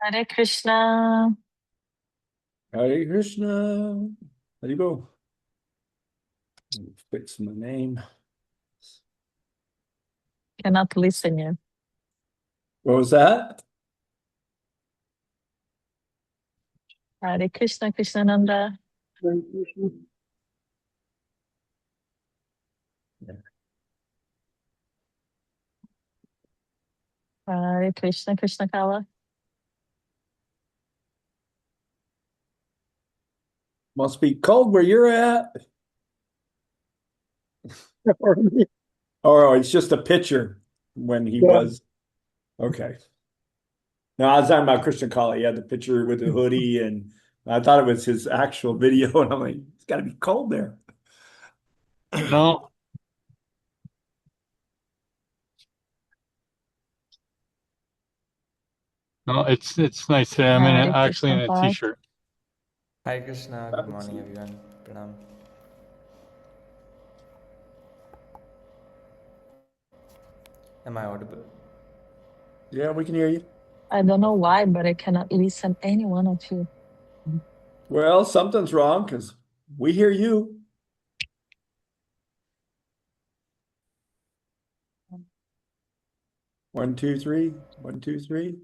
Hare Krishna. Hare Krishna. Haribo. Fix my name. Cannot listen you. What was that? Hare Krishna, Krishnananda. Hare Krishna. Yeah. Hare Krishna, Krishna Kala. Must be cold where you're at. Or it's just a picture when he was. Okay. No, I was talking about Christian Kali. He had the picture with the hoodie, and I thought it was his actual video. And I'm like, it's got to be cold there. No, no, it's nice today. I'm Hare actually in Krishna a Bharat. t-shirt. Hi Krishna, good morning everyone. Pranam. Am I audible? Yeah, we can hear you. I don't know why, but I cannot listen any one of you. Well, something's wrong because we hear you. One, two, three. One, two, three.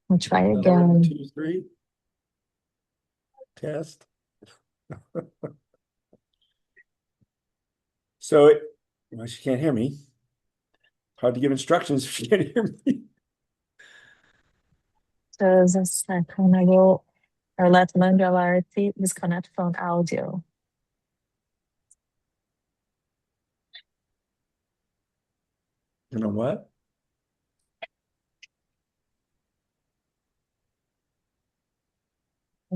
I'll try One, again. two, three. Test. So, well, she can't hear me. Hard to give instructions if she can't hear me. Just a second. I will or let Mangalarti disconnect from audio. You know what?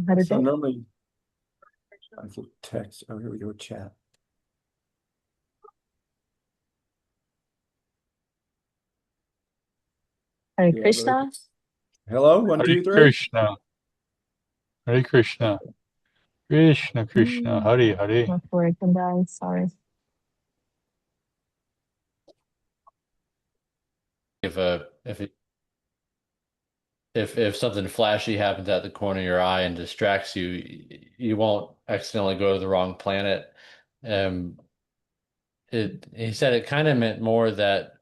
How to So do? normally I can text. Oh, here we go. Chat. Hare Yeah, Krishna. hello. One, Hare two, three. Krishna, Hare Krishna, Krishna Krishna, Hare Hare. Not working, guys. Sorry. If something flashy happens at the corner of your eye and distracts you, you won't accidentally go to the wrong planet. Um, he said it kind of meant more that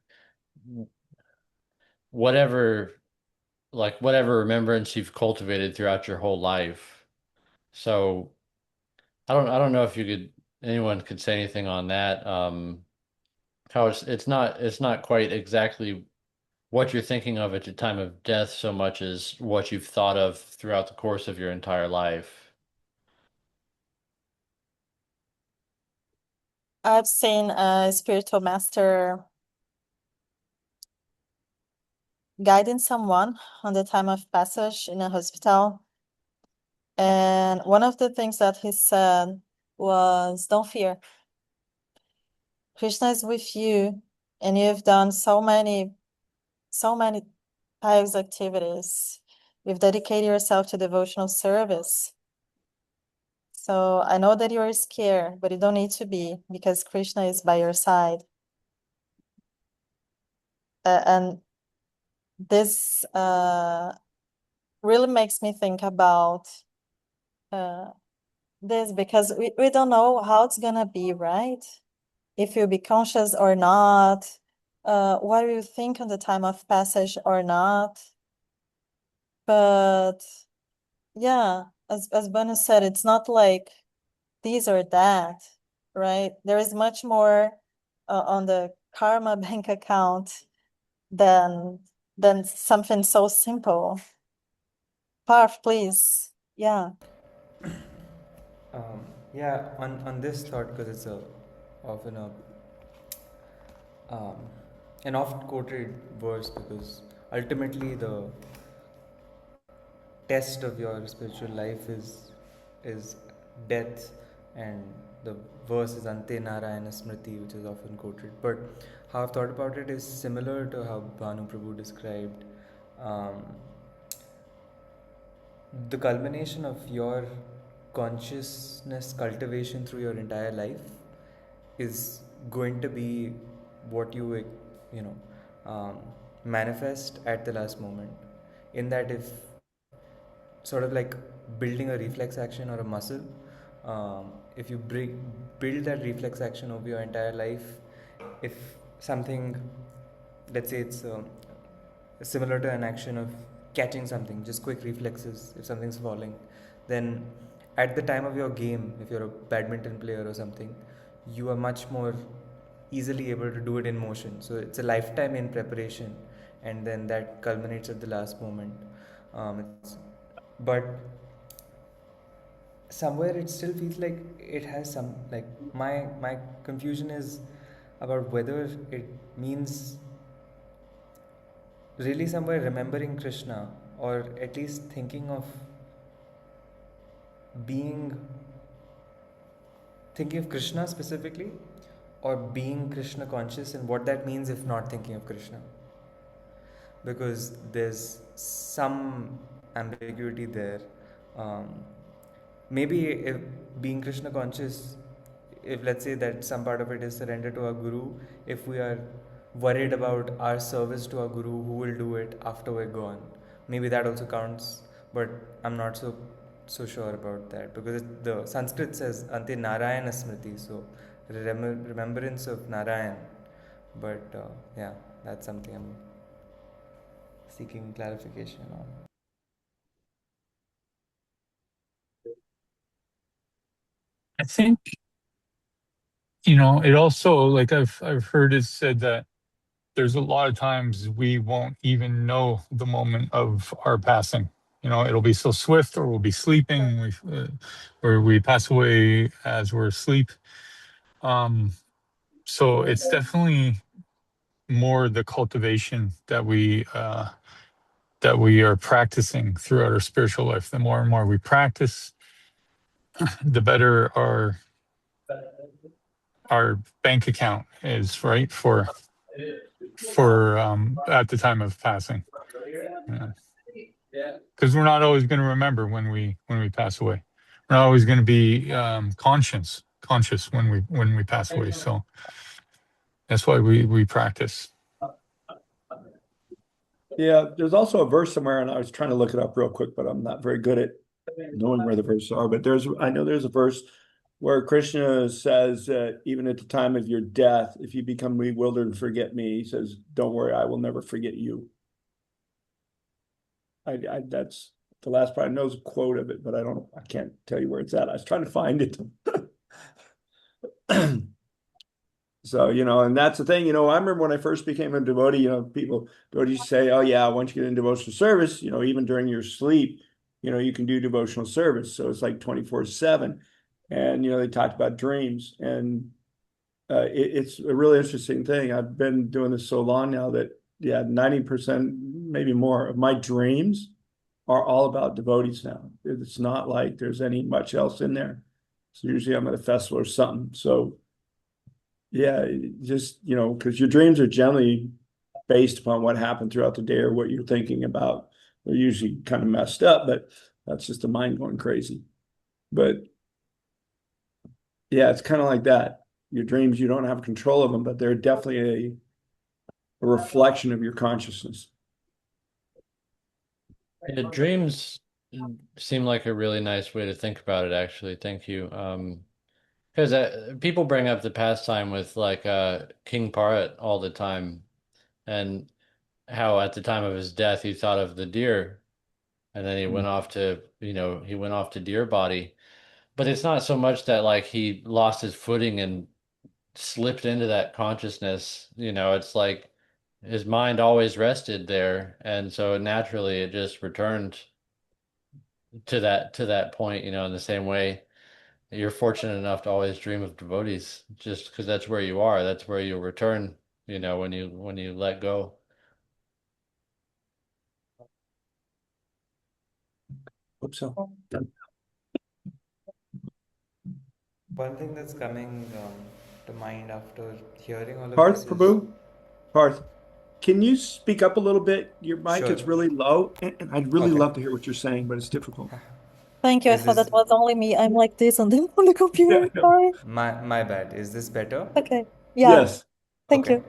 whatever whatever remembrance you've cultivated throughout your whole life. So I don't know if anyone could say anything on that. How it's not quite exactly what you're thinking of at the time of death so much as what you've thought of throughout the course of your entire life. I've seen a spiritual master guiding someone on the time of passage in a hospital. And one of the things that he said was, don't fear. Krishna is with you, and you've done so many pious activities. You've dedicated yourself to devotional service. So I know that you're scared, but you don't need to be, because Krishna is by your side. And this really makes me think about this, because we don't know how it's gonna be, right? If you'll be conscious or not, what do you think on the time of passage or not. But yeah, as Banu said, it's not like this or that, right? There is much more on the karma bank account than something so simple. Parth, please. Yeah. Yeah, on this thought, because it's often um, an oft quoted verse, because ultimately the test of your spiritual life is death, and the verse is Ante Narayana Smriti, which is often quoted. But how I've thought about it is similar to how Bhanu Prabhu described um, the culmination of your consciousness cultivation through your entire life is going to be what you manifest at the last moment. in that if sort of like building a reflex action or a muscle, if you build that reflex action over your entire life, if something, let's say it's similar to an action of catching something, just quick reflexes if something's falling, then at the time of your game, if you're a badminton player or something, you are much more easily able to do it in motion. So it's a lifetime in preparation, and then that culminates at the last moment. But somewhere it still feels like it has some, like, my confusion is about whether it means really somewhere remembering Krishna, or at least thinking of being, thinking of Krishna specifically, or being Krishna conscious, and what that means if not thinking of Krishna. Because there's some ambiguity there. Um, Maybe if being Krishna conscious, if let's say that some part of it is surrender to our guru, if we are worried about our service to our guru, who will do it after we're gone, maybe that also counts. But I'm not so sure about that, because the Sanskrit says ante Narayana Smriti, so remembrance of Narayan. But yeah, that's something I'm seeking clarification on. I think, it also, like I've heard it said that there's a lot of times we won't even know the moment of our passing. It'll be so swift, or we'll be sleeping, or we pass away as we're asleep. So it's definitely more the cultivation that we are practicing throughout our spiritual life. The more and more we practice, the better our bank account is, right, for at the time of passing. Because we're not always going to remember when we pass away. We're not always going to be conscious when we pass away. So that's why we practice. Yeah, there's also a verse somewhere, and I was trying to look it up real quick, but I'm not very good at knowing where the verses are. But I know there's a verse where Krishna says that even at the time of your death, if you become bewildered and forget me, he says, "Don't worry, I will never forget you." That's the last part. I know is a quote of it, but I can't tell you where it's at. I was trying to find it. So, and that's the thing, I remember when I first became a devotee, devotees say, oh yeah, once you get in devotional service, even during your sleep, you can do devotional service. So it's like 24/7. And, they talked about dreams, and it's a really interesting thing. I've been doing this so long now that, yeah, 90%, maybe more of my dreams are all about devotees now. It's not like there's any much else in there. So usually I'm at a festival or something. So yeah, just, because your dreams are generally based upon what happened throughout the day or what you're thinking about. They're usually kind of messed up, but that's just the mind going crazy. But yeah, it's kind of like that. Your dreams, you don't have control of them, but they're definitely a reflection of your consciousness. Yeah, dreams seem like a really nice way to think about it, actually. Thank you. Because people bring up the pastime with like King Parrot all the time, and how at the time of his death he thought of the deer, and then he went off to deer body. But it's not so much that like he lost his footing and slipped into that consciousness. It's like his mind always rested there, and so naturally it just returned to that point. In the same way you're fortunate enough to always dream of devotees, just because that's where you are. That's where you'll return, when you let go. Hope so. One thing that's coming to mind after hearing all of Parth, this is Prabhu, Parth, can you speak up a little bit? Your mic sure. is really low, and I'd really Okay. love to hear what you're saying, but it's difficult. Thank you. I Is thought this that was only me. I'm like this on the computer. Sorry. my bad? Is this better? Okay. Yeah. Yes. Thank Okay.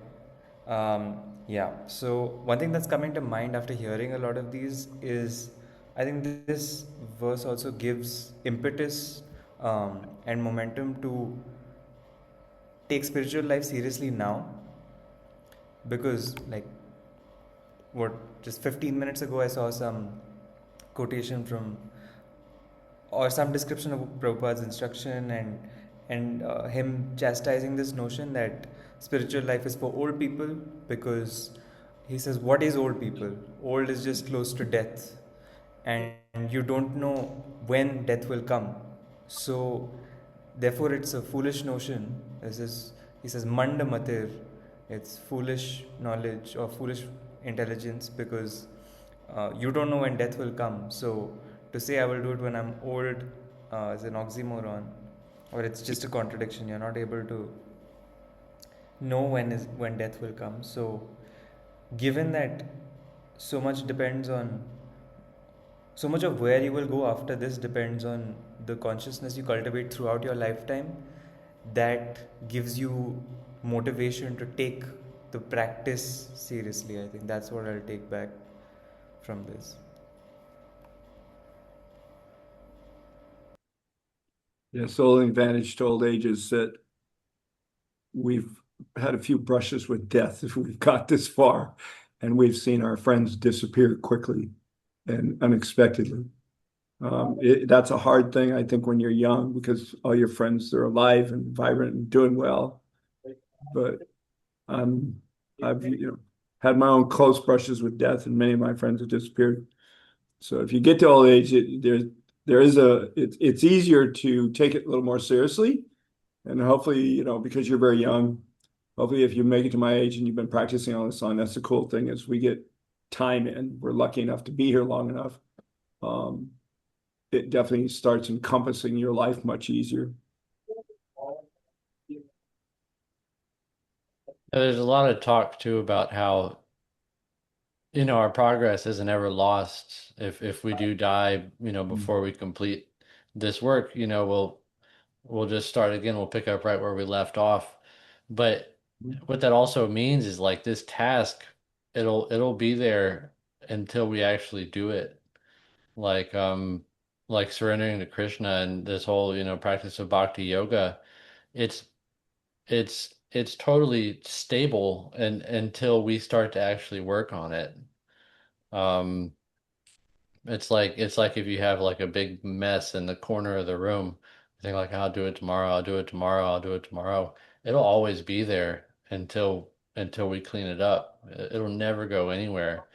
you. Yeah. So one thing that's coming to mind after hearing a lot of these is, I think this verse also gives impetus and momentum to take spiritual life seriously now, because like what just 15 minutes ago I saw some quotation from or some description of Prabhupada's instruction, and him chastising this notion that spiritual life is for old people, because he says, what is old people? Old is just close to death, and you don't know when death will come. So therefore it's a foolish notion. This is, he says, manda matir, it's foolish knowledge or foolish intelligence, because you don't know when death will come. So to say I will do it when I'm old is an oxymoron, or it's just a contradiction. You're not able to know when death will come. So given that so much depends on, so much of where you will go after this depends on the consciousness you cultivate throughout your lifetime, that gives you motivation to take the practice seriously. I think that's what I'll take back from this. Yeah, so the advantage to old age is that we've had a few brushes with death if we've got this far, and we've seen our friends disappear quickly and unexpectedly. That's a hard thing, I think, when you're young, because all your friends are alive and vibrant and doing well. But I've had my own close brushes with death, and many of my friends have disappeared. So if you get to old age, it's easier to take it a little more seriously, and hopefully, because you're very young, hopefully if you make it to my age and you've been practicing all this long, that's the cool thing is we get time in. We're lucky enough to be here long enough. It definitely starts encompassing your life much easier. There's a lot of talk too about how, our progress isn't ever lost. If we do die, before we complete this work, we'll just start again. We'll pick up right where we left off. But what that also means is like this task, it'll be there until we actually do it. Like like surrendering to Krishna and this whole, practice of bhakti yoga, it's it's totally stable and until we start to actually work on it. Um, it's like if you have like a big mess in the corner of the room, you think like I'll do it tomorrow, I'll do it tomorrow, I'll do it tomorrow. It'll always be there until we clean it up. It'll never go anywhere.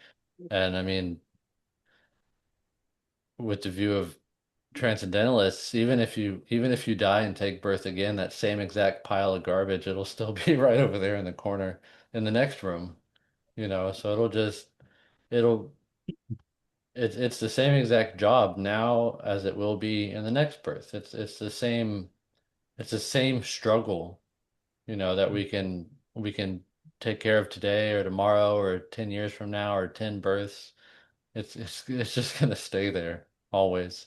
And I mean, with the view of transcendentalists, even if you die and take birth again, that same exact pile of garbage, it'll still be right over there in the corner in the next room, so it'll it's the same exact job now as it will be in the next birth. It's the same struggle, that we can take care of today or tomorrow or 10 years from now or 10 births. It's just gonna stay there always.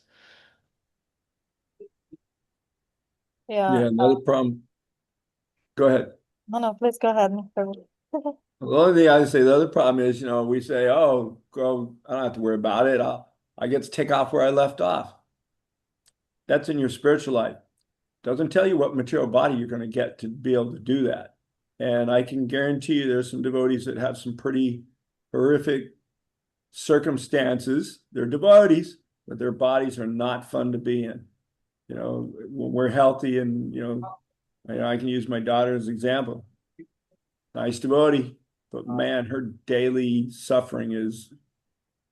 Yeah. Yeah, another problem. Go ahead. No, please go ahead. The only thing I say, the other problem is, we say, oh, go, I don't have to worry about it. I get to take off where I left off. That's in your spiritual life. Doesn't tell you what material body you're going to get to be able to do that. And I can guarantee you there's some devotees that have some pretty horrific circumstances. They're devotees, but their bodies are not fun to be in. When we're healthy and, I can use my daughter as an example. Nice devotee, but man, her daily suffering is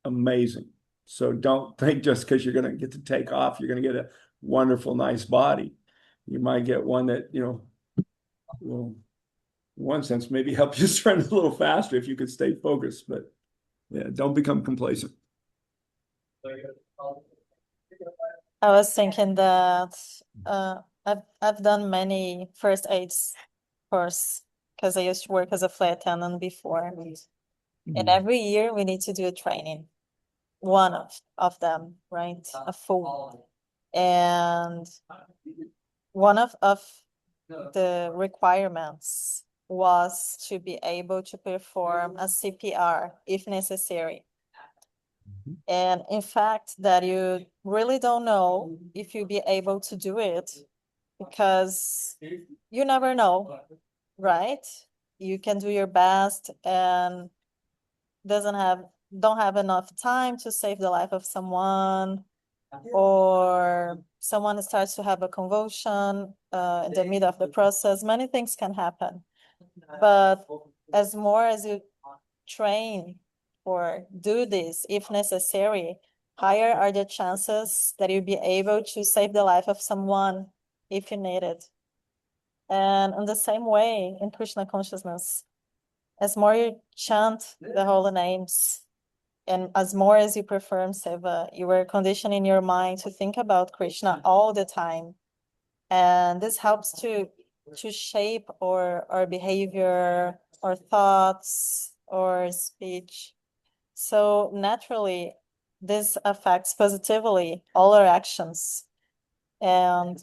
amazing. So don't think just because you're going to get to take off, you're going to get a wonderful, nice body. You might get one that, will, in one sense, maybe help you surrender a little faster if you could stay focused. But yeah, don't become complacent. I was thinking that I've done many first aids course because I used to work as a flight attendant before. And every year we need to do a training, one of them, right? A full. And one of the requirements was to be able to perform a CPR if necessary. And in fact, that you really don't know if you'll be able to do it because you never know, right? You can do your best and don't have enough time to save the life of someone, or someone starts to have a convulsion in the middle of the process. Many things can happen. But as more as you train or do this, if necessary, higher are the chances that you'll be able to save the life of someone if you need it. And in the same way, in Krishna consciousness, as more you chant the holy names, and as more as you perform seva, you are conditioning your mind to think about Krishna all the time. And this helps to shape our behavior, our thoughts, or speech. So naturally, this affects positively all our actions. And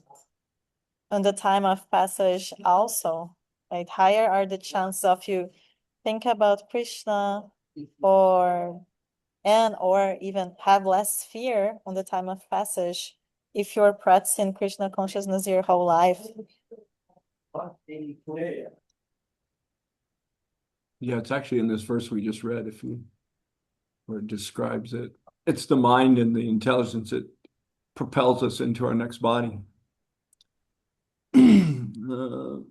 in the time of passage also, like higher are the chances of you think about Krishna or even have less fear on the time of passage if you're practicing Krishna consciousness your whole life. Yeah, it's actually in this verse we just read, where it describes it. It's the mind and the intelligence that propels us into our next body. Let's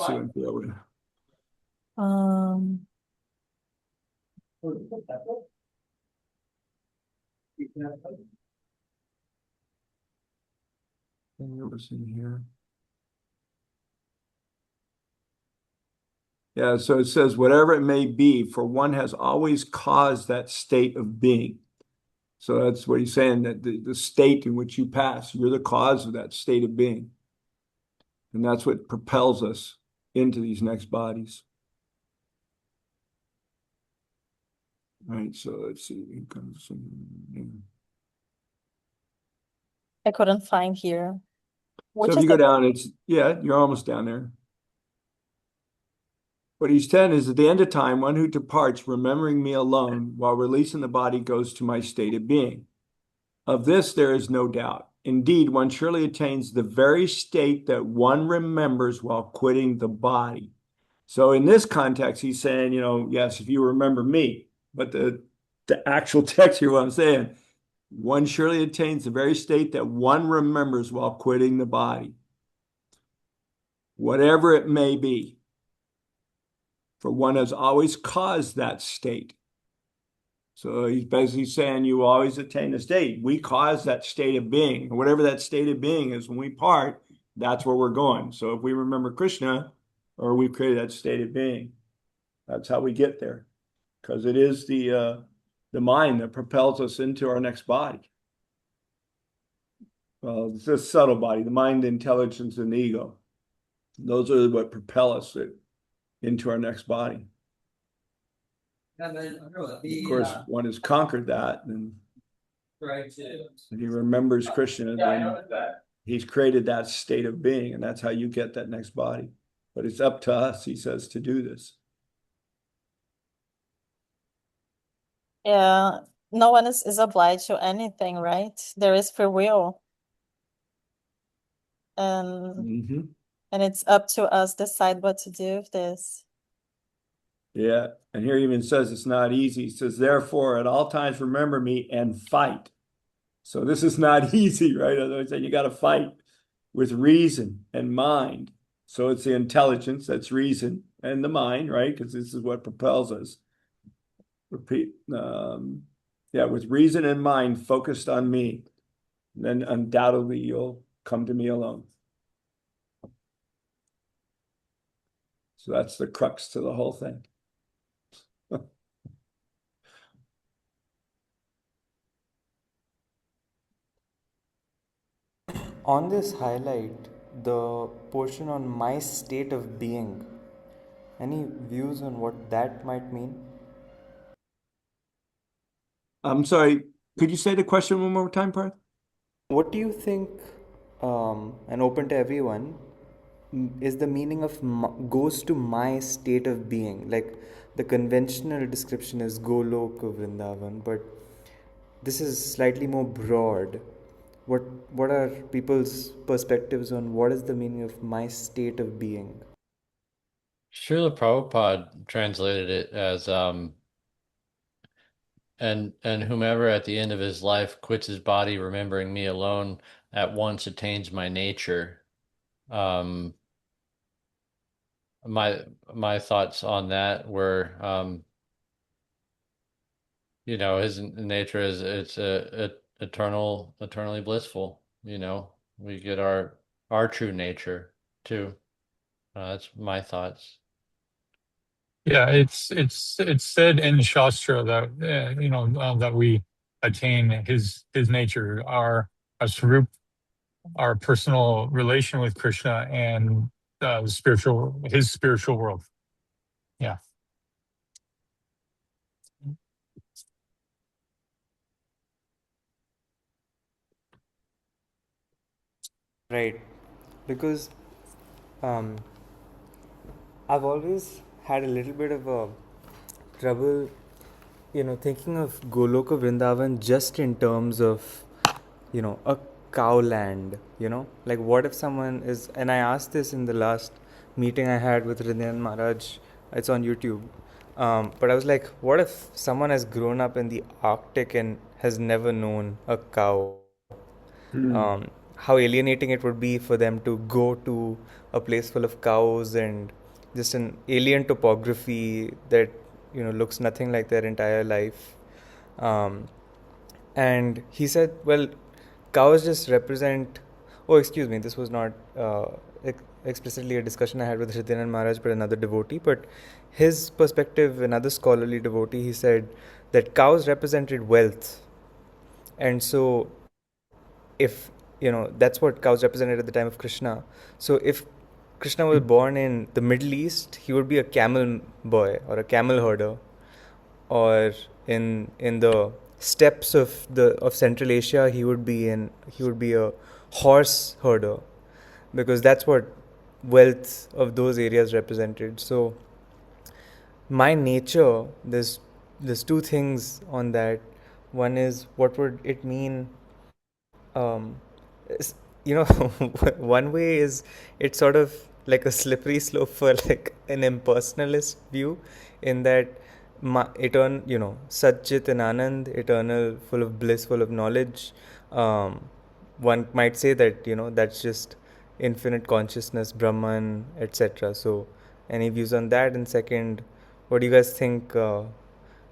see what we it was in here. Yeah, so it says, whatever it may be, for one has always caused that state of being. So that's what he's saying, that the state in which you pass, you're the cause of that state of being. And that's what propels us into these next bodies. All right, so let's see. I couldn't find here. So if you go down, you're almost down there. What he's saying is, at the end of time, one who departs, remembering me alone, while releasing the body, goes to my state of being. Of this there is no doubt. Indeed, one surely attains the very state that one remembers while quitting the body. So in this context, he's saying, yes, if you remember me, but the actual text here, what I'm saying, one surely attains the very state that one remembers while quitting the body, whatever it may be. For one has always caused that state. So he's basically saying you always attain the state. We cause that state of being. Whatever that state of being is, when we part, that's where we're going. So if we remember Krishna, or we've created that state of being, that's how we get there. Because it is the mind that propels us into our next body. Well, it's a subtle body, the mind, the intelligence, and the ego. Those are what propel us into our next body. Of course, one has conquered that, and he remembers Krishna, then he's created that state of being, and that's how you get that next body. But it's up to us, he says, to do this. Yeah, no one is obliged to anything, right? There is free will. And it's up to us decide what to do with this. Yeah, and here even says it's not easy. He says, therefore, at all times remember me and fight. So this is not easy, right? As I said, you got to fight with reason and mind. So it's the intelligence, that's reason, and the mind, right? Because this is what propels us. Repeat. With reason and mind focused on me, then undoubtedly you'll come to me alone. So that's the crux to the whole thing. On this highlight, the portion on my state of being, any views on what that might mean? I'm sorry, could you say the question one more time, Parth? What do you think, and open to everyone, is the meaning of goes to my state of being. Like the conventional description is Goloka Vrindavan, but this is slightly more broad. What are people's perspectives on what is the meaning of my state of being? Srila Prabhupada translated it as and whomever at the end of his life quits his body, remembering me alone, at once attains my nature. Um, my thoughts on that were, his nature is it's eternally blissful. We get our true nature too. That's my thoughts. Yeah, it's said in the Shastra that that we attain his nature, our swarup, our personal relation with Krishna, and his spiritual world. Yeah. Right, because um, I've always had a little bit of a trouble, thinking of Goloka Vrindavan just in terms of, a cow land, like what if someone is, and I asked this in the last meeting I had with Hridayan Maharaj, it's on YouTube. But I was like, what if someone has grown up in the Arctic and has never known a cow? How alienating it would be for them to go to a place full of cows and just an alien topography that looks nothing like their entire life. um, and he said, well, cows just represent, oh excuse me, this was not explicitly a discussion I had with Hridayan Maharaj, but another devotee. But his perspective, another scholarly devotee, he said that cows represented wealth. And so if that's what cows represented at the time of Krishna. So if Krishna was born in the Middle East, he would be a camel boy or a camel herder, or in the steppes of Central Asia, he would be a horse herder, because that's what wealth of those areas represented. So my nature, there's two things on that. One is, what would it mean? um, one way is, it's sort of like a slippery slope for like an impersonalist view, in that Satchit and Anand, eternal, full of bliss, full of knowledge. One might say that that's just infinite consciousness, Brahman, etc. So, any views on that? And second, what do you guys think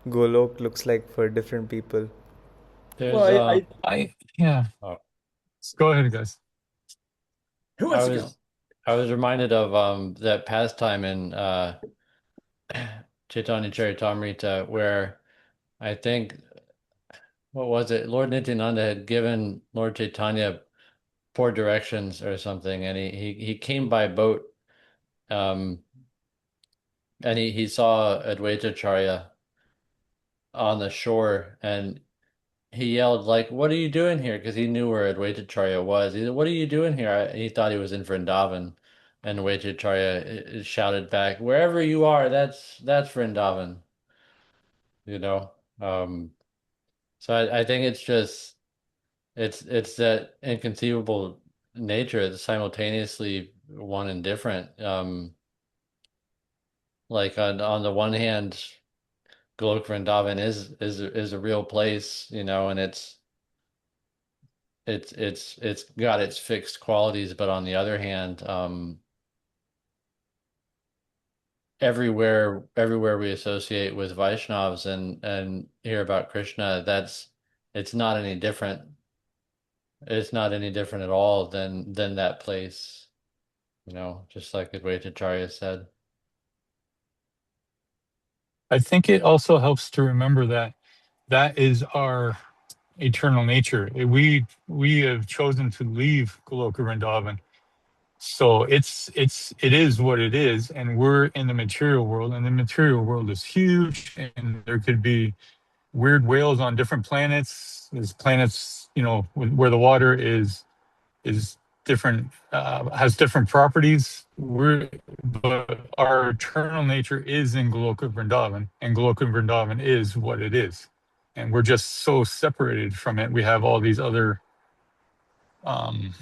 Golok looks like for different people? There's Well, Yeah. oh, Go ahead, guys. who I wants to go? was I was reminded of that pastime in Chaitanya Charitamrita, where I think, what was it? Lord Nityananda had given Lord Chaitanya poor directions or something, and he came by boat, um, and he saw Advaitacharya on the shore, and he yelled like, "What are you doing here?" Because he knew where Advaitacharya was. He said, "What are you doing here?" He thought he was in Vrindavan, and Advaitacharya shouted back, "Wherever you are, that's Vrindavan." You know. Um, so I think it's just it's that inconceivable nature that's simultaneously one and different. Like on the one hand, Golok Vrindavan is a real place, and it's got its fixed qualities, but on the other hand, everywhere we associate with Vaishnavas and hear about Krishna, it's not any different. It's not any different at all than that place, just like Advaitacharya said. I think it also helps to remember that that is our eternal nature. We have chosen to leave Goloka Vrindavan, so it is what it is, and we're in the material world, and the material world is huge, and there could be weird whales on different planets. There's planets, where the water is different has different properties. But our eternal nature is in Goloka Vrindavan, and Goloka Vrindavan is what it is, and we're just so separated from it. We have um,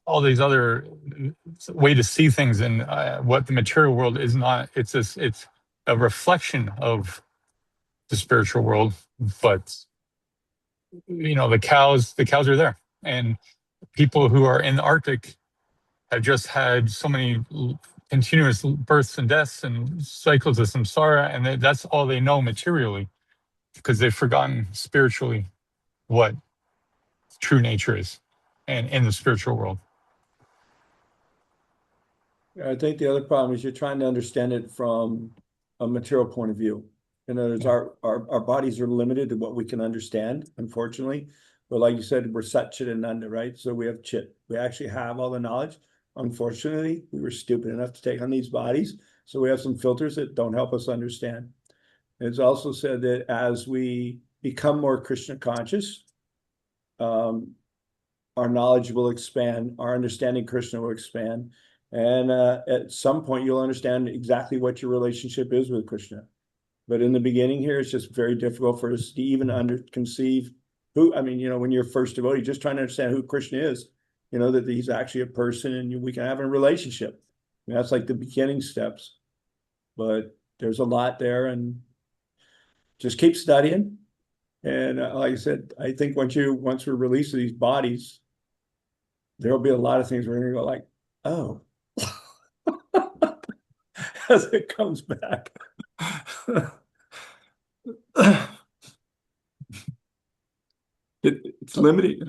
all these other way to see things, and what the material world is not. It's a reflection of the spiritual world, but the cows are there, and people who are in the Arctic have just had so many continuous births and deaths and cycles of samsara, and that's all they know materially, because they've forgotten spiritually what true nature is, and in the spiritual world. I think the other problem is you're trying to understand it from a material point of view. In other words, our bodies are limited to what we can understand, unfortunately. But like you said, we're Sat Chit Ananda, right? So we have Chit. We actually have all the knowledge. Unfortunately, we were stupid enough to take on these bodies. So we have some filters that don't help us understand. It's also said that as we become more Krishna conscious, our knowledge will expand, our understanding Krishna will expand. And at some point, you'll understand exactly what your relationship is with Krishna. But in the beginning here, it's just very difficult for us to even conceive who, when you're first devotee, just trying to understand who Krishna is, that he's actually a person and we can have a relationship. That's like the beginning steps. But there's a lot there, and just keep studying. And like I said, I think once we're released to these bodies, there'll be a lot of things we're going to go like, oh, as it comes back. It's limiting.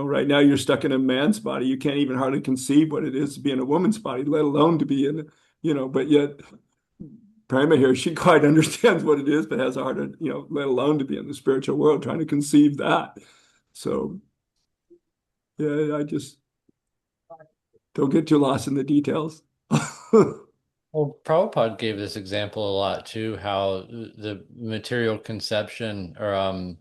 Right now you're stuck in a man's body. You can't even hardly conceive what it is to be in a woman's body, let alone to be in, but yet Prema here, she quite understands what it is, but has a hard, let alone to be in the spiritual world, trying to conceive that. So, yeah, I just don't get too lost in the details. Well, Prabhupada gave this example a lot too, how the material conception or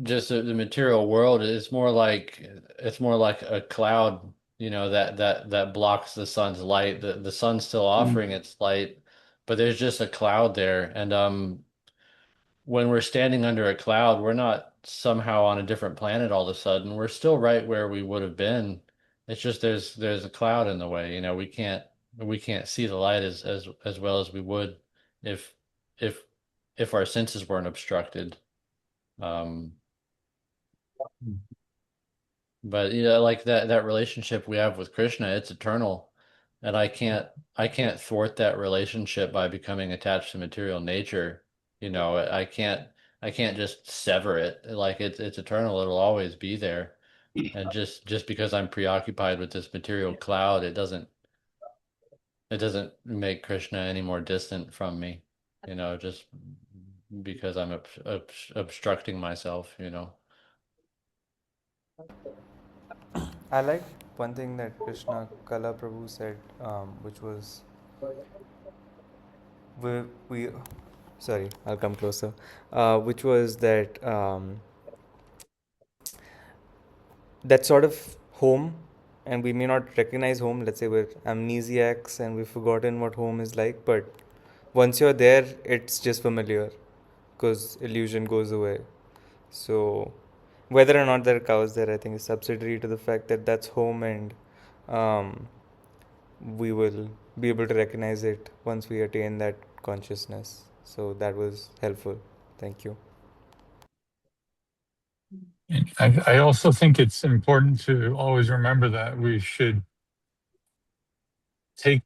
just the material world is more like a cloud, that blocks the sun's light. The sun's still offering its light, but there's just a cloud there. And when we're standing under a cloud, we're not somehow on a different planet all of a sudden. We're still right where we would have been. It's just there's a cloud in the way. We can't see the light as well as we would if if if our senses weren't obstructed. Um, but like that relationship we have with Krishna, it's eternal, and I can't thwart that relationship by becoming attached to material nature. I can't just sever it. Like it's eternal. It'll always be there. And just because I'm preoccupied with this material cloud, it doesn't make Krishna any more distant from me, just because I'm obstructing myself. I like one thing that Krishna Kala Prabhu said, which was we sorry, I'll come closer, which was that sort of home, and we may not recognize home. Let's say we're amnesiacs and we've forgotten what home is like, but once you're there, it's just familiar because illusion goes away. So whether or not there are cows there, I think is subsidiary to the fact that that's home, and we will be able to recognize it once we attain that consciousness. So that was helpful. Thank you. I also think it's important to always remember that we should take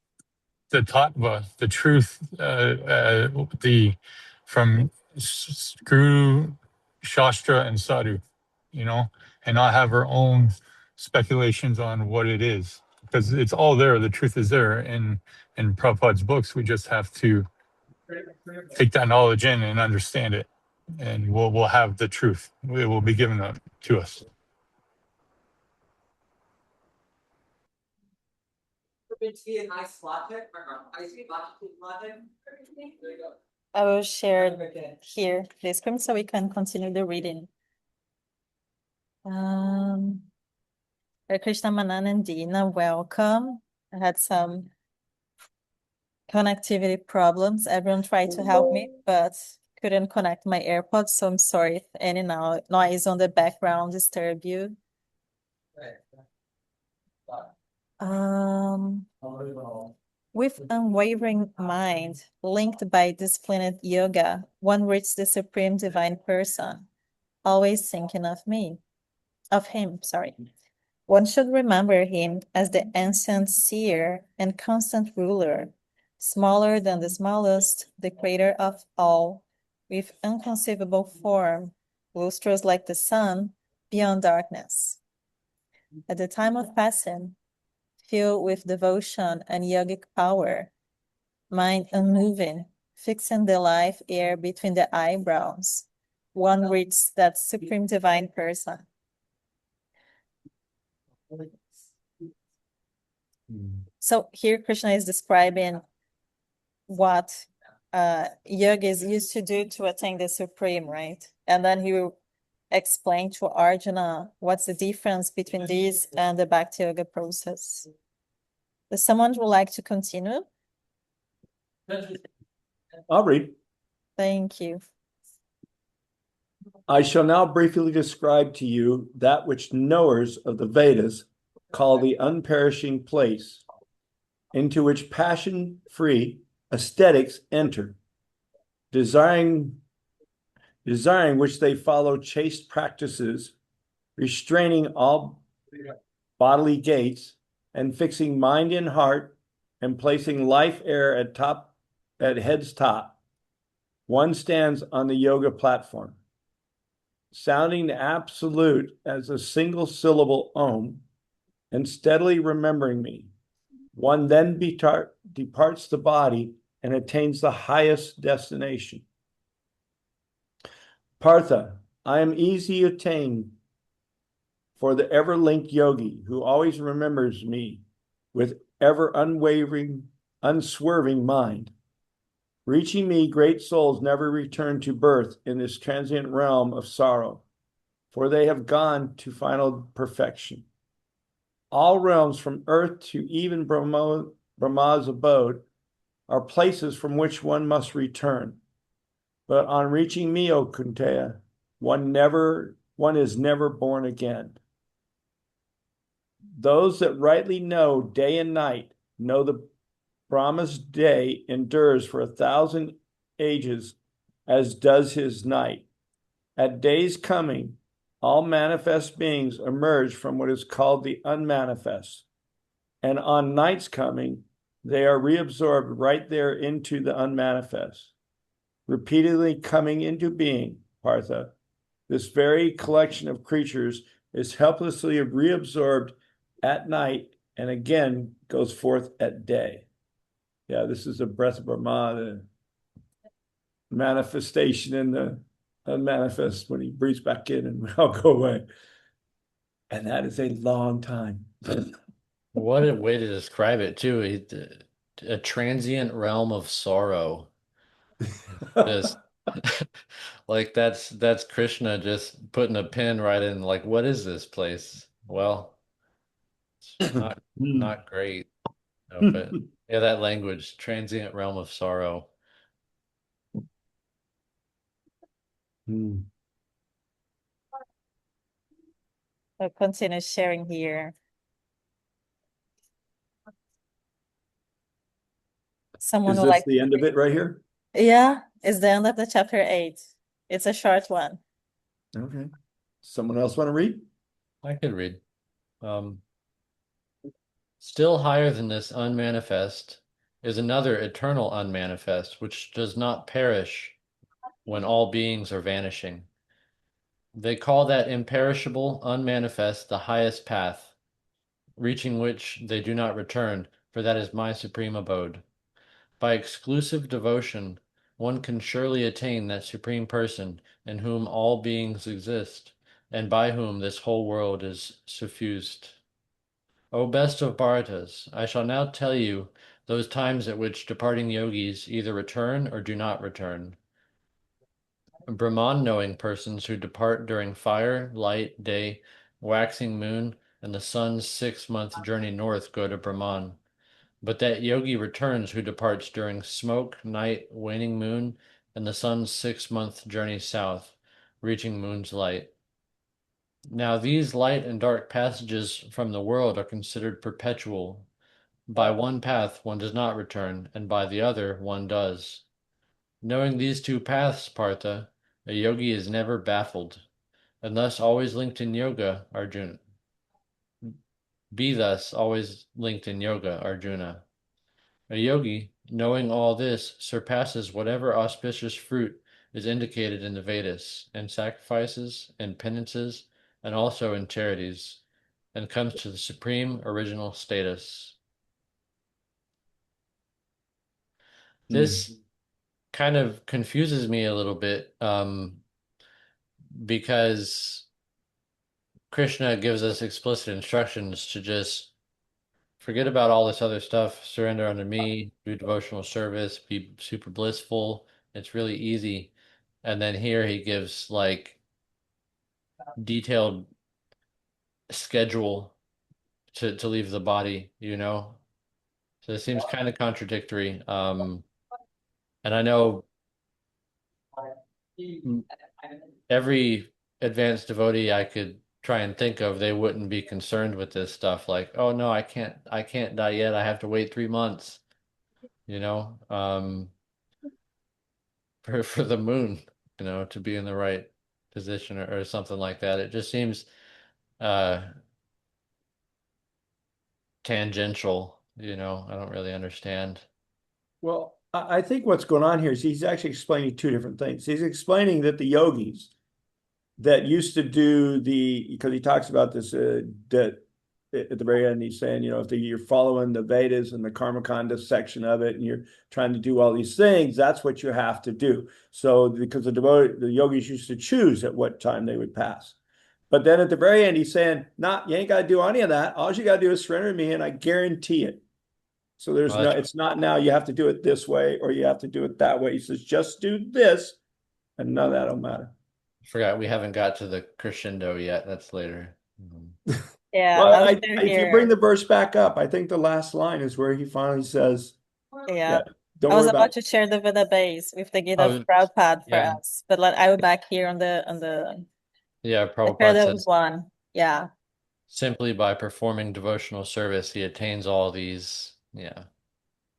the tattva, the truth, from Guru, Shastra, and Sadhu, and not have our own speculations on what it is, because it's all there. The truth is there in Prabhupada's books. We just have to take that knowledge in and understand it, and we'll have the truth. It will be given to us. I will share here the screen so we can continue the reading. Krishna Mananandina, welcome. I had some connectivity problems. Everyone tried to help me, but couldn't connect my AirPods, so I'm sorry if any noise on the background disturb you. With unwavering mind, linked by disciplined yoga, one reaches the supreme divine person, always thinking of him, sorry. One should remember him as the ancient seer and constant ruler, smaller than the smallest, the creator of all, with inconceivable form, lustrous like the sun, beyond darkness. At the time of passing, filled with devotion and yogic power, mind unmoving, fixing the life air between the eyebrows, one reaches that supreme divine person. So here Krishna is describing what yogis used to do to attain the supreme, right? And then he will explain to Arjuna what's the difference between this and the Bhakti Yoga process. Does someone would like to continue? I'll read. Thank you. I shall now briefly describe to you that which knowers of the Vedas call the unperishing place, into which passion-free aesthetics enter, desiring which they follow chaste practices, restraining all bodily gates, and fixing mind and heart, and placing life air at head's top. One stands on the yoga platform, sounding the absolute as a single syllable Om, and steadily remembering me. One then departs the body and attains the highest destination. Partha, I am easy attained for the ever-linked yogi who always remembers me with ever unwavering, unswerving mind. Reaching me, great souls never return to birth in this transient realm of sorrow, for they have gone to final perfection. All realms from earth to even Brahma's abode are places from which one must return. But on reaching me, O Kunteya, one is never born again. Those that rightly know day and night know the Brahma's day endures for 1,000 ages, as does his night. At day's coming, all manifest beings emerge from what is called the unmanifest. And on night's coming, they are reabsorbed right there into the unmanifest, repeatedly coming into being, Partha. This very collection of creatures is helplessly reabsorbed at night and again goes forth at day. Yeah, this is the breath of Brahma, the manifestation in the unmanifest when he breathes back in and we all go away. And that is a long time. What a way to describe it, too. A transient realm of sorrow. Just like that's Krishna just putting a pin right in, like, what is this place? Well, it's not great. No, but yeah, that language, transient realm of sorrow. I'll continue sharing here. Someone Is would this like the end of it right here? Yeah, it's the end of the chapter 8. It's a short one. Okay. Someone else want to read? I could read. Still higher than this unmanifest is another eternal unmanifest, which does not perish when all beings are vanishing. They call that imperishable unmanifest the highest path, reaching which they do not return, for that is my supreme abode. By exclusive devotion, one can surely attain that supreme person in whom all beings exist, and by whom this whole world is suffused. O best of Bharatas, I shall now tell you those times at which departing yogis either return or do not return. Brahman-knowing persons who depart during fire, light, day, waxing moon, and the sun's 6-month journey north go to Brahman. But that yogi returns who departs during smoke, night, waning moon, and the sun's 6-month journey south, reaching moon's light. Now these light and dark passages from the world are considered perpetual. By one path one does not return, and by the other one does. Knowing these two paths, Partha, a yogi is never baffled, and thus always linked in yoga, Arjuna. Be thus always linked in yoga, Arjuna. A yogi, knowing all this, surpasses whatever auspicious fruit is indicated in the Vedas, in sacrifices, in penances, and also in charities, and comes to the supreme original status. This kind of confuses me a little bit because Krishna gives us explicit instructions to just forget about all this other stuff, surrender unto me, do devotional service, be super blissful. It's really easy. And then here he gives like detailed schedule to leave the body, you know? So it seems kind of contradictory. And I know every advanced devotee I could try and think of, they wouldn't be concerned with this stuff. Like, oh no, I can't die yet. I have to wait 3 months, you know, for the moon, you know, to be in the right position or something like that. It just seems uh tangential, you know. I don't really understand. Well, I think what's going on here is he's actually explaining two different things. He's explaining that the yogis that used to do because he talks about this that at the very end, he's saying, if you're following the Vedas and the Karmakanda section of it, and you're trying to do all these things, that's what you have to do. So because the yogis used to choose at what time they would pass. But then at the very end, he's saying, nah, you ain't got to do any of that. All you got to do is surrender to me, and I guarantee it. So it's not now you have to do it this way or you have to do it that way. He says, just do this, and none of that'll matter. Forgot we haven't got to the crescendo yet. That's later. Yeah, Well, I'll if you bring the verse back up, I think the last line is where he finally says, yeah. don't I was worry about about to share the Veda base with the Gita of Oh, Prabhupada for yeah. us, but I will back here on the Yeah, I Prabhupada shared that says one. Yeah. simply by performing devotional service, he attains all these. Yeah.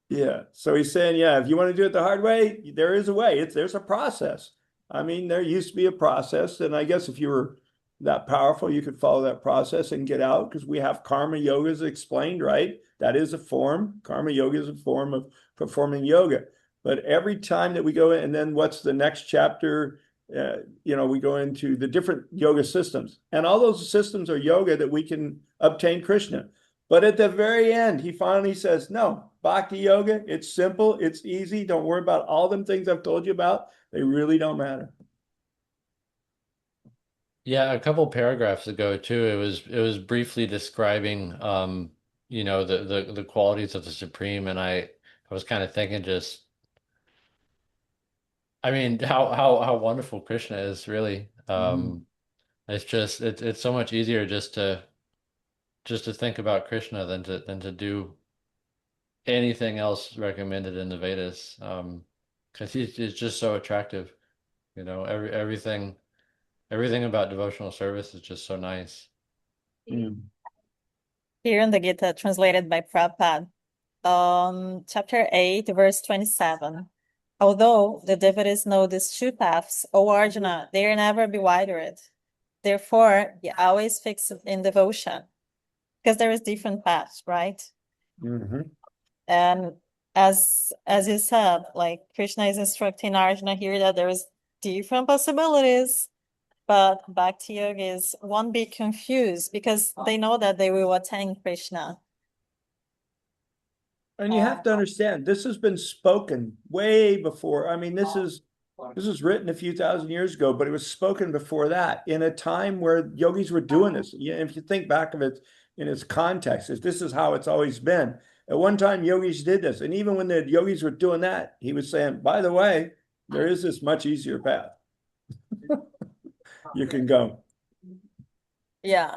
Yeah. So he's saying, if you want to do it the hard way, there is a way. There's a process. I mean, there used to be a process, and I guess if you were that powerful, you could follow that process and get out, because we have karma yogas explained, right? That is a form. Karma yoga is a form of performing yoga. But every time that we go in, and then what's the next chapter? We go into the different yoga systems, and all those systems are yoga that we can obtain Krishna. But at the very end, he finally says, no, bhakti yoga, it's simple, it's easy. Don't worry about all them things I've told you about. They really don't matter. Yeah, a couple paragraphs ago too, it was briefly describing the qualities of the Supreme, and I was kind of thinking just I mean how wonderful Krishna is really. It's so much easier just to think about Krishna than to do anything else recommended in the Vedas. Because he's just so attractive. Everything about devotional service is just so nice. Here in the Gita, translated by Prabhupada, chapter 8, verse 27. Although the devotees know these two paths, O Arjuna, they are never bewildered. Therefore, be always fixed in devotion. Because there is different paths, right? And as you said, like Krishna is instructing Arjuna here that there is different possibilities, but bhakti yogis won't be confused because they know that they will attain Krishna. And you have to understand, this has been spoken way before. I mean, this is written a few thousand years ago, but it was spoken before that in a time where yogis were doing this. If you think back of it in its context, this is how it's always been. At one time, yogis did this. And even when the yogis were doing that, he was saying, by the way, there is this much easier path. You can go. Yeah.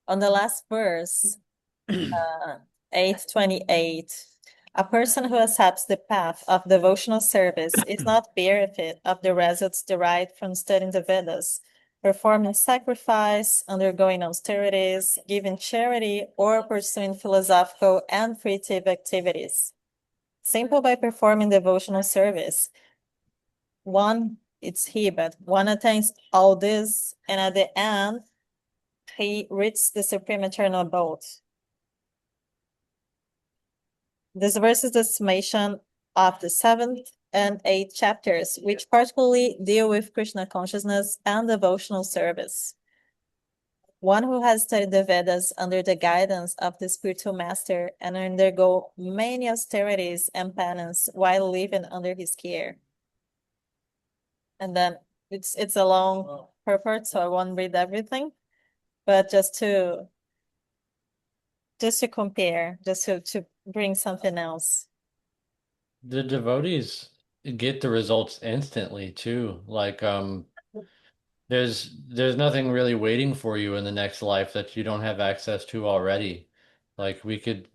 on the last verse, 8:28, a person who accepts the path of devotional service is not bereft of the results derived from studying the Vedas, performing sacrifice, undergoing austerities, giving charity, or pursuing philosophical and creative activities. Simple by performing devotional service. But one attains all this, and at the end, he reaches the supreme eternal abode. This verse is the summation of the 7th and 8th chapters, which particularly deal with Krishna consciousness and devotional service. One who has studied the Vedas under the guidance of the spiritual master and undergo many austerities and penance while living under his care. And then it's a long purport, so I won't read everything, but just to compare, just to bring something else. The devotees get the results instantly too. Like there's nothing really waiting for you in the next life that you don't have access to already. Like we could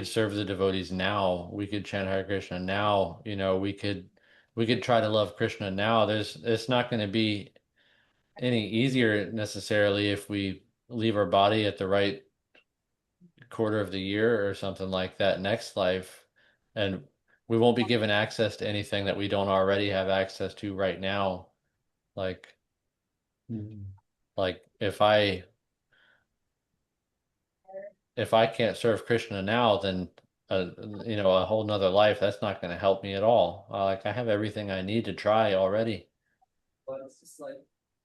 serve the devotees now. We could chant Hare Krishna now. You know, we could try to love Krishna now. It's not going to be any easier necessarily if we leave our body at the right quarter of the year or something like that next life, and we won't be given access to anything that we don't already have access to right now. Like like if I can't serve Krishna now, then you know, a whole nother life, that's not going to help me at all. Like I have everything I need to try already.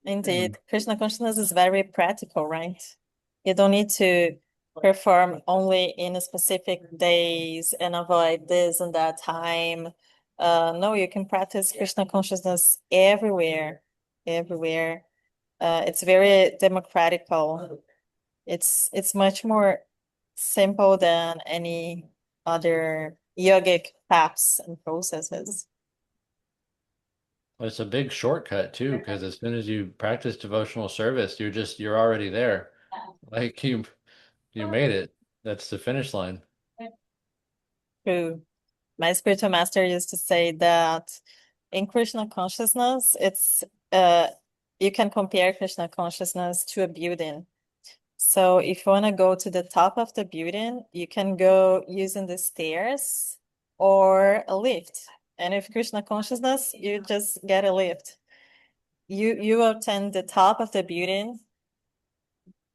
Indeed, Krishna consciousness is very practical, right? You don't need to perform only in specific days and avoid this and that time. No, you can practice Krishna consciousness everywhere, everywhere. It's very democratical. It's much more simple than any other yogic paths and processes. It's a big shortcut too, because as soon as you practice devotional service, you're already there. Like you made it. That's the finish line. True. My spiritual master used to say that in Krishna consciousness, it's you can compare Krishna consciousness to a building. So if you want to go to the top of the building, you can go using the stairs or a lift. And with Krishna consciousness, you just get a lift. You attend the top of the building,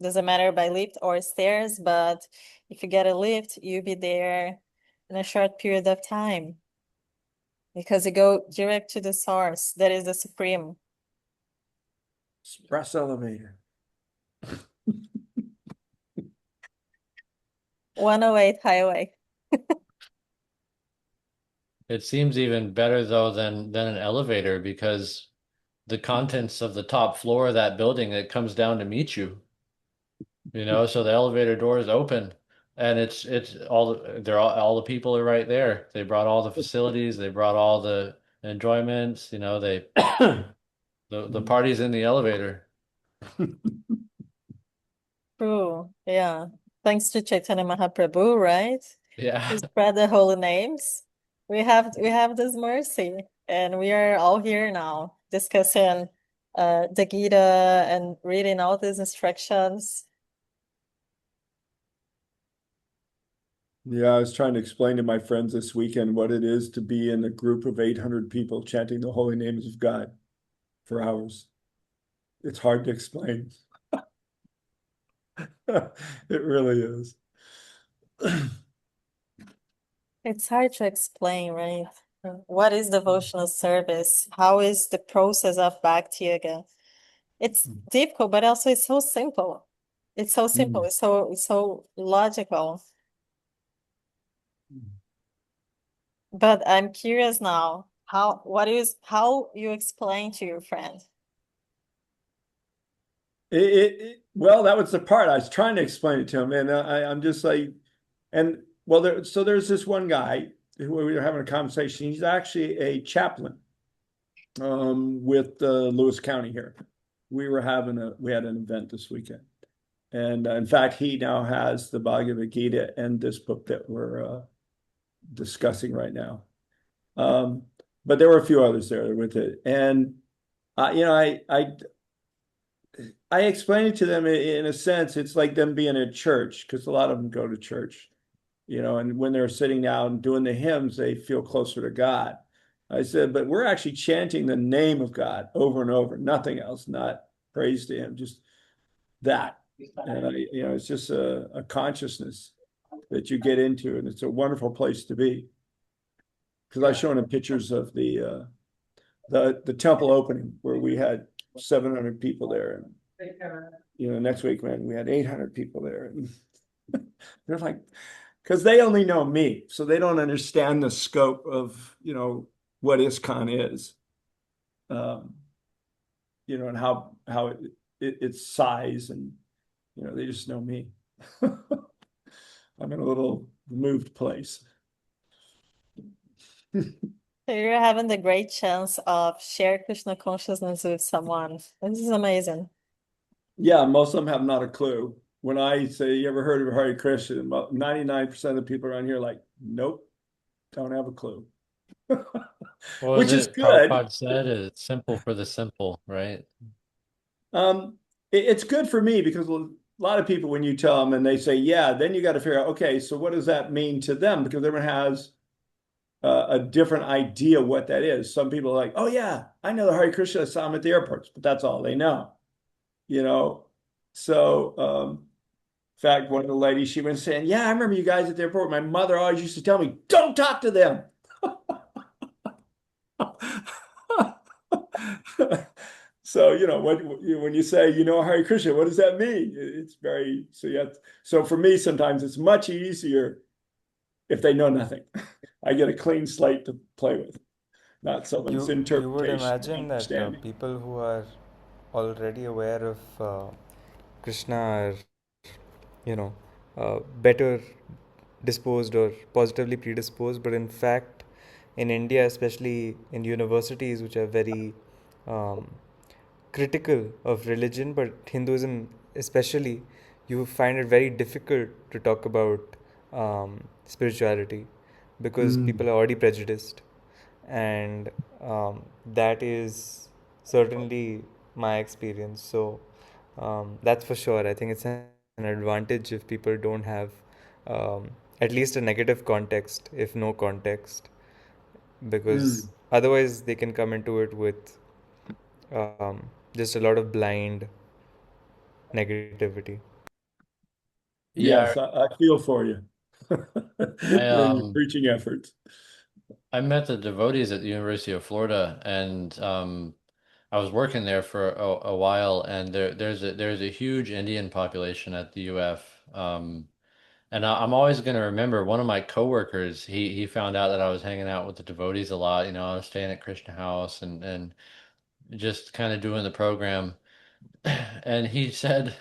doesn't matter by lift or stairs, but if you get a lift, you'll be there in a short period of time because you go direct to the source, that is the supreme. Express elevator. 108 highway. It seems even better though than an elevator, because the contents of the top floor of that building, it comes down to meet you. You know, so the elevator door is open and it's all the people are right there. They brought all the facilities, they brought all the enjoyments, you know, the party's in the elevator. True. Yeah. Thanks to Chaitanya Mahaprabhu, right? Yeah. To spread the holy names. We have this mercy, and we are all here now discussing the Gita and reading all these instructions. Yeah, I was trying to explain to my friends this weekend what it is to be in a group of 800 people chanting the holy names of God for hours. It's hard to explain. It really is. It's hard to explain, right? What is devotional service? How is the process of Bhakti Yoga? It's difficult, but also it's so simple. It's so simple. It's so logical. But I'm curious now, how you explain to your friend? Well, that was the part I was trying to explain it to him, and I'm just like, and well, there's this one guy who we were having a conversation. He's actually a chaplain with Lewis County here. We had an event this weekend, And in fact, he now has the Bhagavad-gita and this book that we're discussing right now. But there were a few others there with it. And I explained it to them in a sense. It's like them being at church, because a lot of them go to church, and when they're sitting down doing the hymns, they feel closer to God. I said, but we're actually chanting the name of God over and over, nothing else, not praise to him, just that. And it's just a consciousness that you get into, and it's a wonderful place to be. Because I've shown him pictures of the temple opening where we had 700 people there, and next week, man, we had 800 people there, and they're like, because they only know me, so they don't understand the scope of what ISKCON is, and how its size, and they just know me. I'm in a little removed place. So you're having the great chance of share Krishna consciousness with someone. This is amazing. Yeah, most of them have not a clue. When I say, you ever heard of Hare Krishna? About 99% of the people around here are like, nope, don't have a clue. What Which was is it good. Prabhupada said? It's simple for the simple, right? It's good for me because a lot of people, when you tell them and they say, yeah, then you got to figure out, okay, so what does that mean to them? Because everyone has a different idea what that is. Some people are like, oh yeah, I know the Hare Krishna, I saw them at the airports, but that's all they know, So, in fact, one of the ladies, she was saying, yeah, I remember you guys at the airport. My mother always used to tell me, don't talk to them. So, when you say, Hare Krishna, what does that mean? It's very, so for me, sometimes it's much easier if they know nothing. I get a clean slate to play with, not someone's You would interpretation or imagine that understanding. people who are already aware of Krishna are, better disposed or positively predisposed, but in fact, in India, especially in universities which are very um, critical of religion, but Hinduism especially, you find it very difficult to talk about spirituality because people are already prejudiced, and that is certainly my experience. So that's for sure. I think it's an advantage if people don't have at least a negative context, if no context, because otherwise they can come into it with just a lot of blind negativity. Yes, I feel for you in your I preaching efforts. I met the devotees at the University of Florida, and I was working there for a while, and there's a huge Indian population at the UF. And I'm always going to remember one of my coworkers, he found out that I was hanging out with the devotees a lot. I was staying at Krishna House and just kind of doing the program. And he said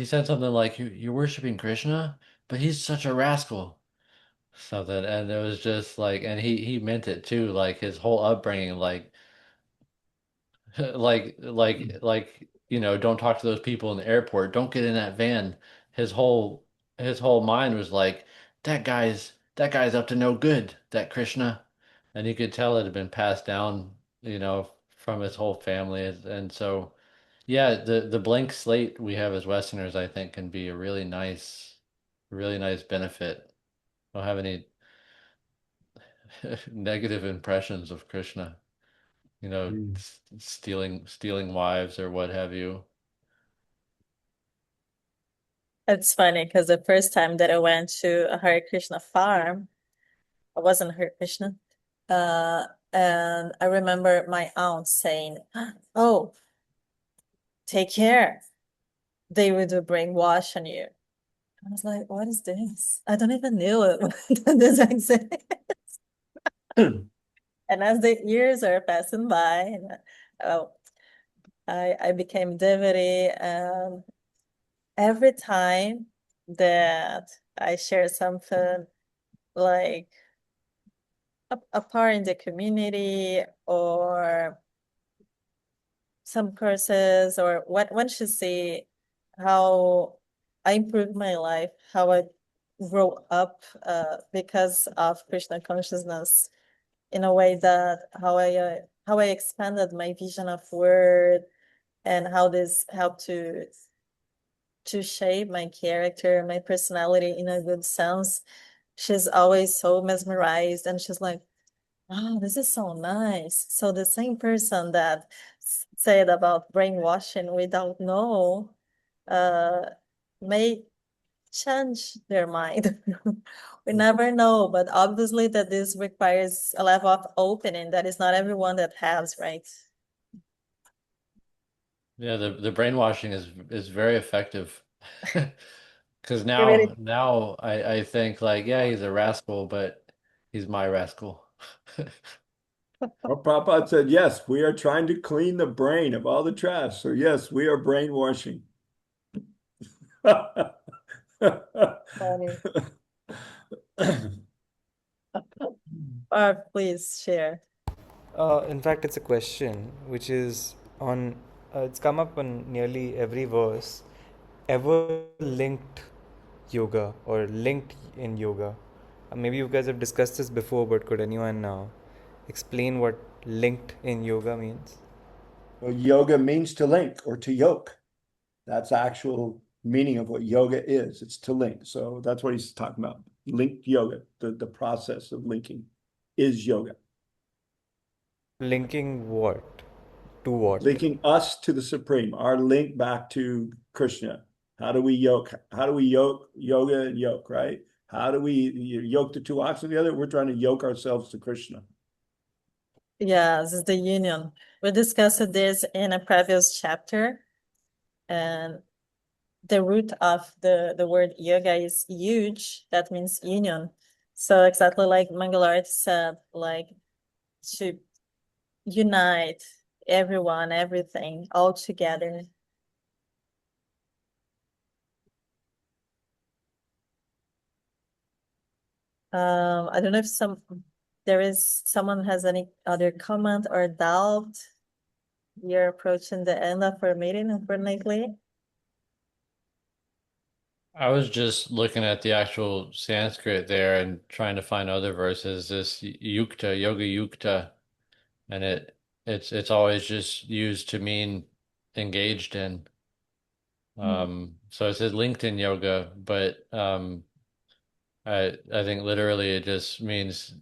something like, You're worshiping Krishna, but he's such a rascal." Something, and it was just like, and he meant it too, like his whole upbringing, like don't talk to those people in the airport, don't get in that van. His whole mind was like, that guy's up to no good, that Krishna. And you could tell it had been passed down, from his whole family. And so yeah, the blank slate we have as Westerners, I think, can be a really nice benefit. Don't have any negative impressions of Krishna, stealing wives or what have you. It's funny because the first time that I went to a Hare Krishna farm, I wasn't Hare Krishna. And I remember my aunt saying, "Oh, take care. They will do brainwash on you." I was like, "What is this? I don't even know what this exists." And as the years are passing by, and I became devotee, and every time that I share something like a part in the community or some courses or what one should say how I improved my life, how I grow up because of Krishna consciousness, in a way that how I expanded my vision of word, and how this helped to shape my character, my personality in a good sense. She's always so mesmerized, and she's like, "Oh, this is so nice." So the same person that said about brainwashing without know uh, may change their mind. We never know, but obviously that this requires a level of opening that is not everyone that has, right? Yeah, the brainwashing is very effective. Because It really, now I think like, yeah, he's a rascal, but he's my rascal. Well, Prabhupada said, yes, we are trying to clean the brain of all the trash. So yes, we are brainwashing. funny. Or please share. In fact, it's a question which is on, it's come up on nearly every verse. Ever linked yoga or linked in yoga? Maybe you guys have discussed this before, but could anyone explain what linked in yoga means? Well, yoga means to link or to yoke. That's the actual meaning of what yoga is. It's to link. So that's what he's talking about. Linked yoga, the process of linking is yoga. Linking what? To what? Linking us to the Supreme, our link back to Krishna. How do we yoke? How do we yoke yoga and yoke, right? How do we yoke the two oxen together? We're trying to yoke ourselves to Krishna. Yes, it's the union. We discussed this in a previous chapter, and the root of the word yoga is huge. That means union. So exactly like Mangalarti said, like to unite everyone, everything all together. I don't know if there is someone has any other comment or doubt. You're approaching the end of our meeting, unfortunately. I was just looking at the actual Sanskrit there and trying to find other verses. This yukta, yoga yukta, and it's always just used to mean engaged in. So it says LinkedIn yoga, but I think literally it just means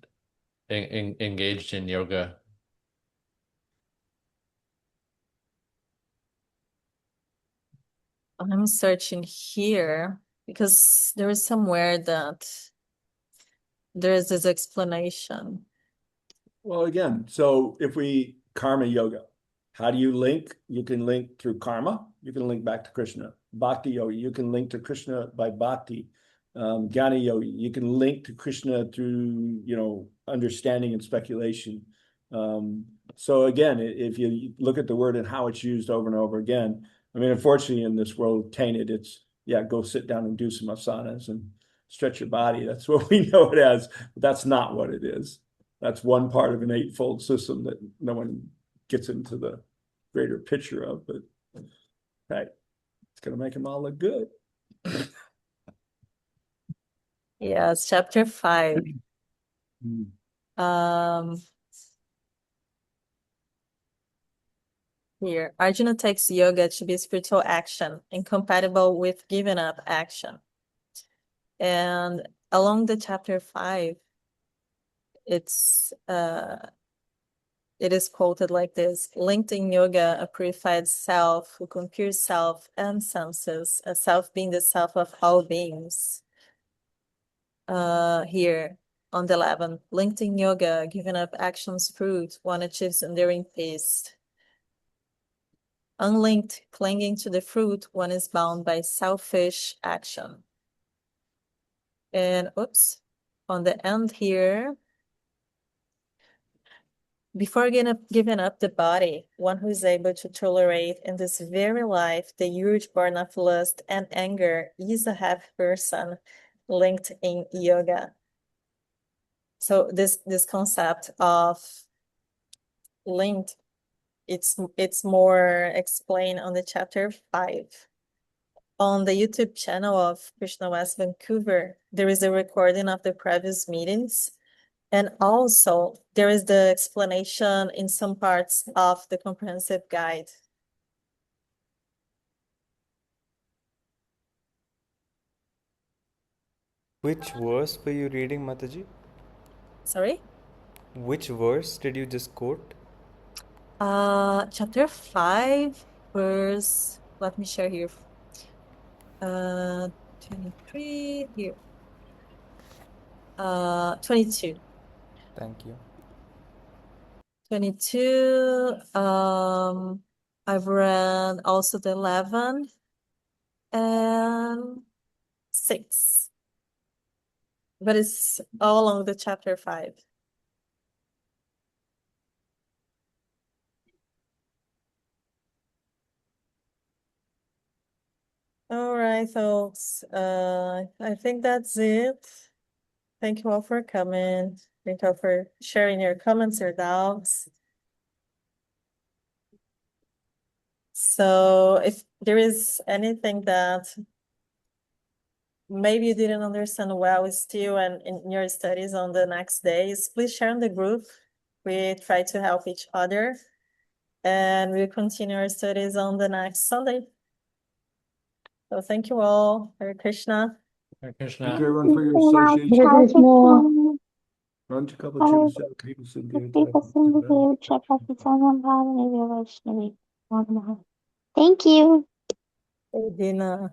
engaged in yoga. I'm searching here because there is somewhere that there is this explanation. Well, again, so if we karma yoga, how do you link? You can link through karma. You can link back to Krishna. Bhakti yoga, you can link to Krishna by bhakti. Jnana yoga, you can link to Krishna through, understanding and speculation. So again, if you look at the word and how it's used over and over again, I mean, unfortunately, in this world tainted, it's go sit down and do some asanas and stretch your body. That's what we know it as, but that's not what it is. That's one part of an eightfold system that no one gets into the greater picture of, but hey, it's going to make them all look good. Yes, chapter 5. Here, Arjuna takes yoga to be spiritual action, incompatible with giving up action. And along the chapter 5, it is quoted like this: linked in yoga, a purified self who conquers self and senses, a self being the self of all beings. Here on the 11th, linked in yoga, giving up action's fruit, one achieves enduring peace. Unlinked, clinging to the fruit, one is bound by selfish action. And oops, on the end here, before giving up the body, one who is able to tolerate in this very life the urge born of lust and anger is a happy person linked in yoga. So this concept of linked, it's more explained on the chapter 5. on the YouTube channel of Krishna West Vancouver, there is a recording of the previous meetings. And also there is the explanation in some parts of the comprehensive guide. Which verse were you reading, Mataji? Sorry? Which verse did you just quote? Chapter 5, verse, let me share here. 23 here. 22. Thank you. 22. I've read also the 11 and 6. But it's all along the chapter 5. All right, folks. I think that's it. Thank you all for coming. Thank you all for sharing your comments, your doubts. So if there is anything that maybe you didn't understand well still and in your studies on the next days, please share in the group. We try to help each other, and we'll continue our studies on the next Sunday. So thank you all. Hare Krishna. Hare Krishna. Thank you everyone for your association. Run to couple of people Thank you. Hey, Dina.